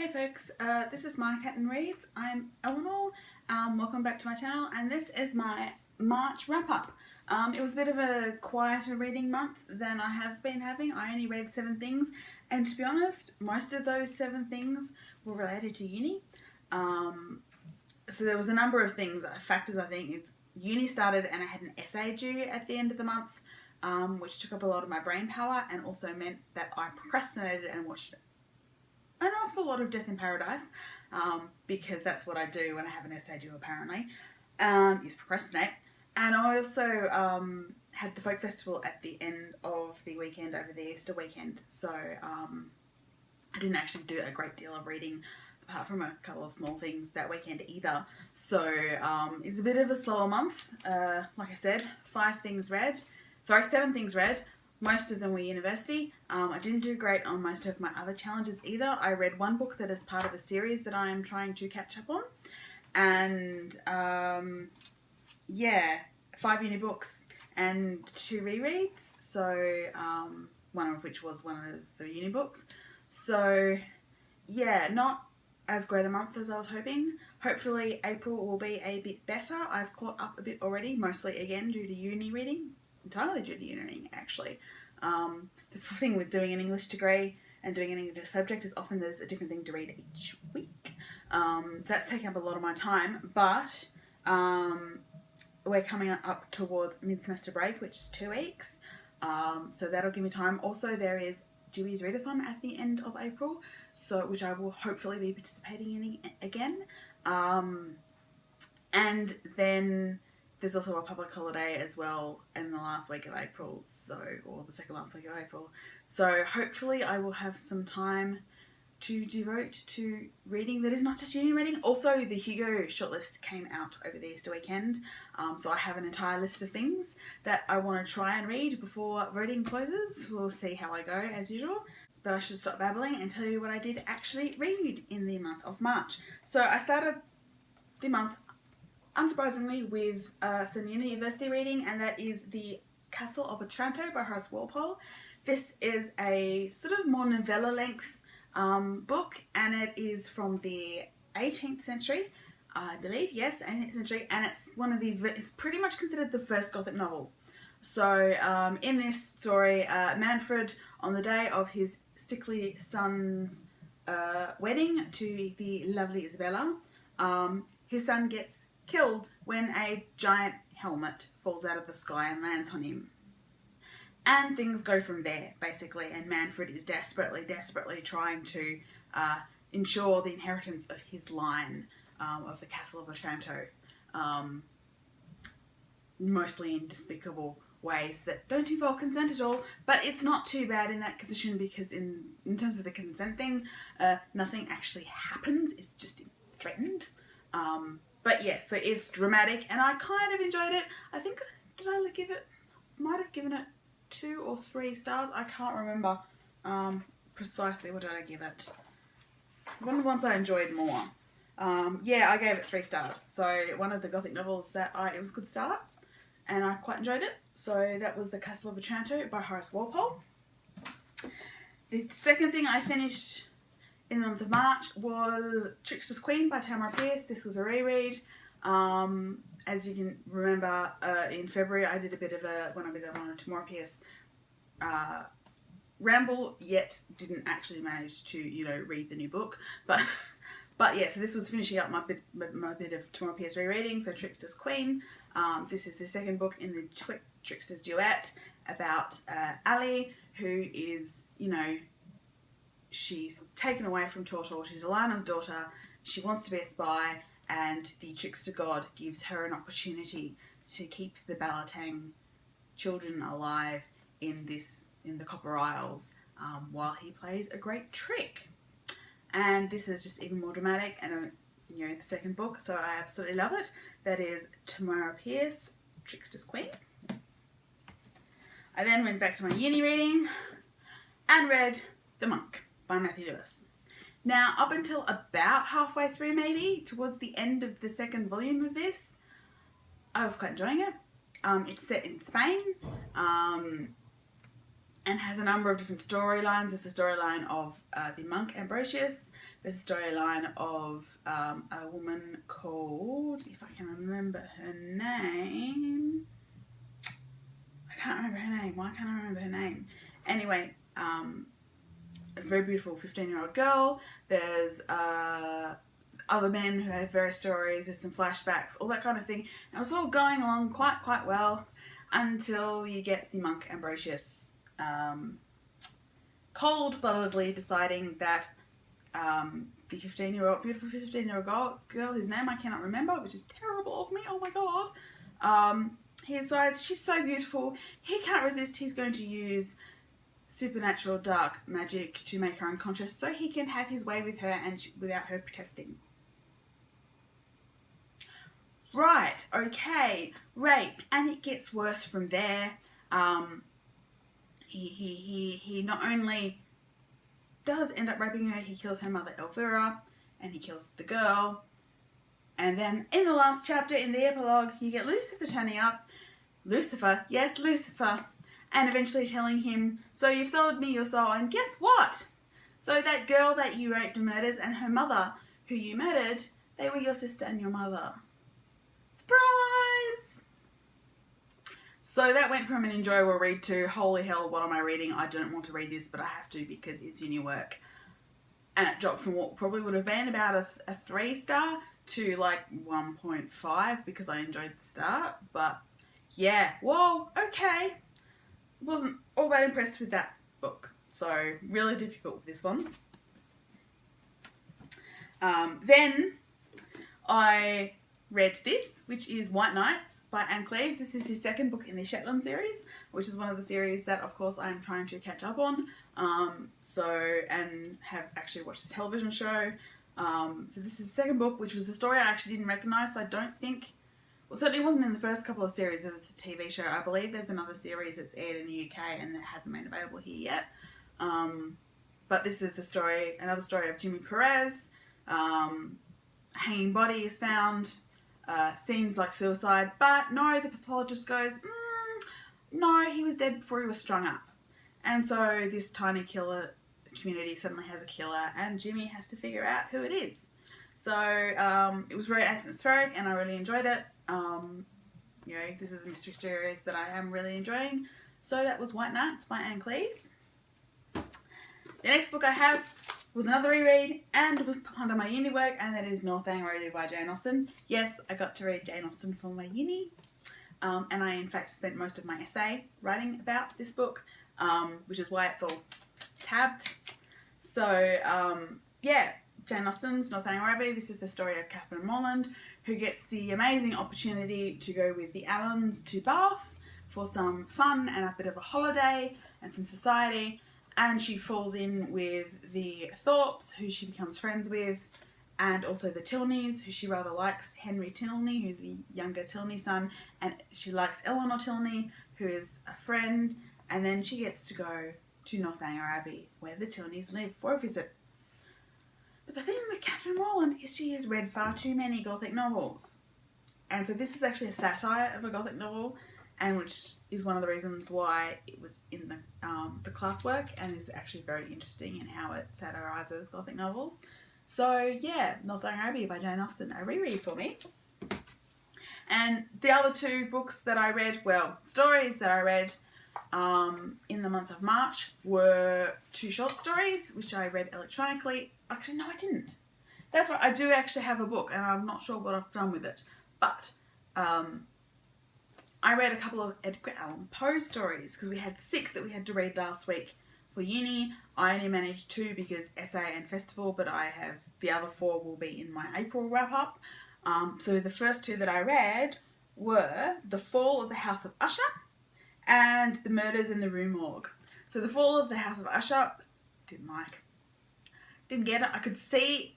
Hey folks, this is My Cat and Reads. I'm Eleanor. Welcome back to my channel, and this is my March wrap-up. It was a bit of a quieter reading month than I have been having. I only read 7 things, and to be honest, most of those 7 things were related to uni. So there was a number of things, factors I think. It's uni started and I had an essay due at the end of the month, which took up a lot of my brain power and also meant that I procrastinated and watched an awful lot of Death in Paradise, because that's what I do when I have an essay due apparently, is procrastinate. And I also had the folk festival at the end of the weekend over the Easter weekend, so I didn't actually do a great deal of reading apart from a couple of small things that weekend either. So it's a bit of a slower month. Like I said, 7 things read. Most of them were university. I didn't do great on most of my other challenges either. I read 1 book that is part of a series that I am trying to catch up on. And yeah, 5 uni books and 2 rereads. So one of which was one of the uni books. So yeah, not as great a month as I was hoping. Hopefully April will be a bit better. I've caught up a bit already, mostly again due to uni reading. Entirely due to uni reading, actually. The thing with doing an English degree and doing an English subject is often there's a different thing to read each week. So that's taking up a lot of my time, but we're coming up towards mid-semester break, which is 2 weeks. So that'll give me time. Also, there is Dewey's Readathon at the end of April, so which I will hopefully be participating in again. And then there's also a public holiday as well in the last week of April, or the second last week of April. So hopefully I will have some time to devote to reading that is not just uni reading. Also, the Hugo shortlist came out over the Easter weekend, so I have an entire list of things that I want to try and read before voting closes. We'll see how I go as usual. But I should stop babbling and tell you what I did actually read in the month of March. So I started the month, unsurprisingly, with some university reading, and that is the Castle of Otranto by Horace Walpole. This is a sort of more novella length book, and it is from the 18th century, I believe. Yes, 18th century, and it's pretty much considered the first Gothic novel. So in this story, Manfred, on the day of his sickly son's wedding to the lovely Isabella, his son gets killed when a giant helmet falls out of the sky and lands on him. And things go from there, basically, and Manfred is desperately trying to ensure the inheritance of his line of the Castle of Otranto, mostly in despicable ways that don't involve consent at all, but it's not too bad in that position because in terms of the consent thing, nothing actually happens, it's just threatened. But yeah, so it's dramatic, and I kind of enjoyed it. I think, might have given it 2 or 3 stars. I can't remember precisely what did I give it. One of the ones I enjoyed more. Yeah, I gave it 3 stars. So one of the Gothic novels that it was a good start, and I quite enjoyed it. So that was The Castle of Otranto by Horace Walpole. The second thing I finished in the month of March was Tricksters Queen by Tamora. This was a reread. As you can remember, in February I did a bit of a Tamora ramble, yet didn't actually manage to, read the new book. But yeah, so this was finishing up my bit of Tamora rereading, so Tricksters Queen. This is the second book in the Tricksters duet about Allan, who is, she's taken away from Tortor. She's Alana's daughter. She wants to be a spy, and the trickster god gives her an opportunity to keep the Balatang children alive in the Copper Isles, while he plays a great trick. And this is just even more dramatic, and the second book, so I absolutely love it. That is Tamora, Tricksters Queen. I then went back to my uni reading and read The Monk by Matthew Lewis. Now, up until about halfway through, maybe, towards the end of the second volume of this, I was quite enjoying it. It's set in Spain. and has a number of different storylines. There's a storyline of the monk Ambrosius. There's a storyline of a woman called, if I can remember her name, I can't remember her name. Why can't I remember her name? Anyway, a very beautiful 15-year-old girl. There's other men who have various stories. There's some flashbacks, all that kind of thing. And it was all going along quite well until you get the monk Ambrosius cold-bloodedly deciding that the 15-year-old, beautiful 15-year-old girl, whose name I cannot remember, which is terrible of me, oh my god, he decides she's so beautiful, he can't resist, he's going to use supernatural dark magic to make her unconscious so he can have his way with her and without her protesting. Right, okay, rape, and it gets worse from there. He not only does end up raping her, he kills her mother Elvira, and he kills the girl. And then in the last chapter, in the epilogue, you get Lucifer turning up. Lucifer, yes, Lucifer. And eventually telling him, so you've sold me your soul, and guess what? So that girl that you raped and murdered and her mother, who you murdered, they were your sister and your mother. Surprise! So that went from an enjoyable read to, holy hell, what am I reading? I don't want to read this, but I have to because it's uni work. And it dropped from what probably would have been about a 3-star to like 1.5 because I enjoyed the start. But yeah, whoa, okay. Wasn't all that impressed with that book. So really difficult with this one. Then I read this, which is White Nights by Cleeves. This is his second book in the Shetland series, which is one of the series that, of course, I'm trying to catch up on. And have actually watched the television show. So this is the second book, which was a story I actually didn't recognise. So I don't think, well, certainly wasn't in the first couple of series of the TV show. I believe there's another series that's aired in the UK and it hasn't been available here yet. But this is the story, another story of Jimmy Perez. Hanging body is found. Seems like suicide, but no, the pathologist goes, no, he was dead before he was strung up. And so this tiny killer community suddenly has a killer, and Jimmy has to figure out who it is. So it was very atmospheric, and I really enjoyed it. You know, this is a mystery series that I am really enjoying. So that was White Nights by Cleeves. The next book I have was another reread and was under my uni work, and that is Northanger Baby by Jane Austen. Yes, I got to read Jane Austen for my uni, and I in fact spent most of my essay writing about this book, which is why it's all tabbed. So yeah, Jane Austen's Northanger Baby. This is the story of Catherine Morland, who gets the amazing opportunity to go with the Allans to Bath for some fun and a bit of a holiday and some society. And she falls in with the Thorpes, who she becomes friends with, and also the Tilneys, who she rather likes. Henry Tilney, who's the younger Tilney son, and she likes Eleanor Tilney, who is a friend. And then she gets to go to Northanger Abbey, where the Tilneys live, for a visit. But the thing with Catherine Morland is she has read far too many Gothic novels. And so this is actually a satire of a Gothic novel, and which is one of the reasons why it was in the classwork, and is actually very interesting in how it satirises Gothic novels. So yeah, Northanger Abbey by Jane Austen, a reread for me. And the other two books that I read, well, stories that I read in the month of March were two short stories, which I read electronically. Actually, no, I didn't. That's right, I do actually have a book, and I'm not sure what I've done with it. But I read a couple of Edgar Allan Poe stories, because we had 6 that we had to read last week for uni. I only managed 2 because essay and festival, but I have the other 4 will be in my April wrap up. So the first 2 that I read were The Fall of the House of Usher and The Murders in the Rue Morgue. So The Fall of the House of Usher, didn't like. Didn't get it. I could see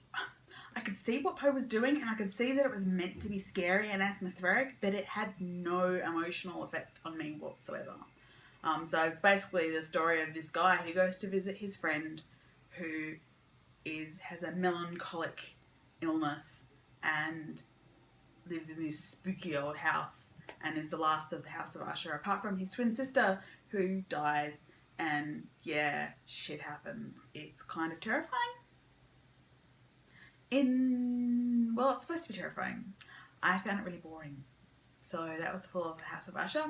what Poe was doing, and I could see that it was meant to be scary and atmospheric, but it had no emotional effect on me whatsoever. So it's basically the story of this guy who goes to visit his friend who has a melancholic illness and lives in this spooky old house and is the last of the House of Usher, apart from his twin sister who dies and yeah, shit happens. It's kind of terrifying. Well, it's supposed to be terrifying. I found it really boring. So that was The Fall of the House of Usher.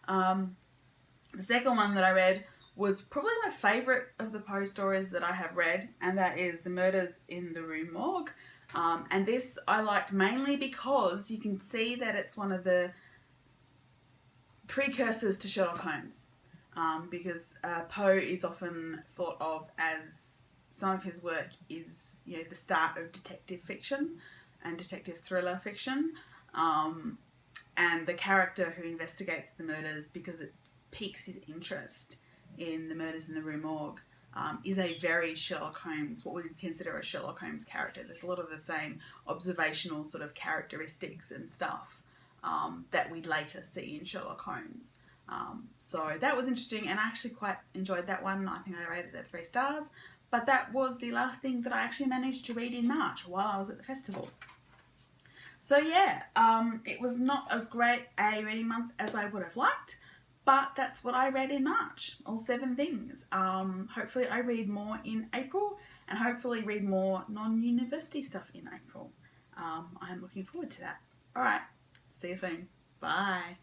The second one that I read was probably my favourite of the Poe stories that I have read, and that is The Murders in the Rue Morgue. And this I liked mainly because you can see that it's one of the precursors to Sherlock Holmes. Because Poe is often thought of as some of his work is, you know, the start of detective fiction and detective thriller fiction. And the character who investigates the murders, because it piques his interest in the murders in the Rue Morgue, is a very Sherlock Holmes, what we would consider a Sherlock Holmes character. There's a lot of the same observational sort of characteristics and stuff that we'd later see in Sherlock Holmes. So that was interesting, and I actually quite enjoyed that one. I think I rated it 3 stars. But that was the last thing that I actually managed to read in March while I was at the festival. So yeah, it was not as great a reading month as I would have liked, but that's what I read in March, all 7 things. Hopefully I read more in April, and hopefully read more non-university stuff in April. I'm looking forward to that. Alright, see you soon. Bye.